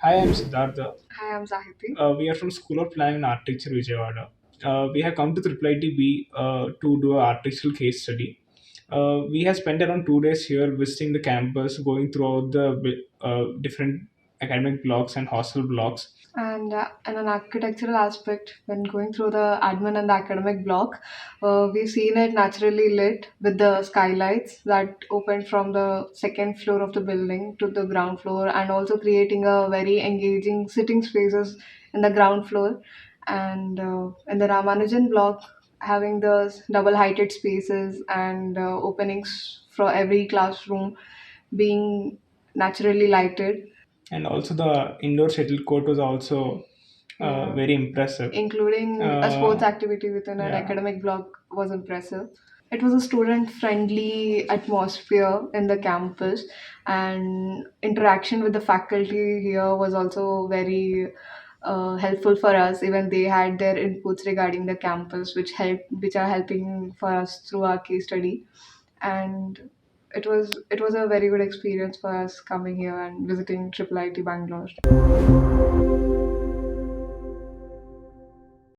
Hi, I'm Siddhartha. Hi, I'm Sahiti. We are from School of Planning and Architecture, Vijayawada. We have come to the IIITB to do an architectural case study. We have spent around 2 days here visiting the campus, going throughout the different academic blocks and hostel blocks. And in an architectural aspect, when going through the admin and the academic block, we've seen it naturally lit with the skylights that opened from the second floor of the building to the ground floor, and also creating a very engaging sitting spaces in the ground floor. And in the Ramanujan block, having the double heighted spaces and openings for every classroom being naturally lighted. And also the indoor shuttle court was also Yeah. very impressive. Including a sports Uh, activity within an yeah. academic block was impressive. It was a student friendly atmosphere in the campus, and interaction with the faculty here was also very helpful for us. Even they had their inputs regarding the campus, which are helping for us through our case study. And it was a very good experience for us coming here and visiting IIIT Bangalore.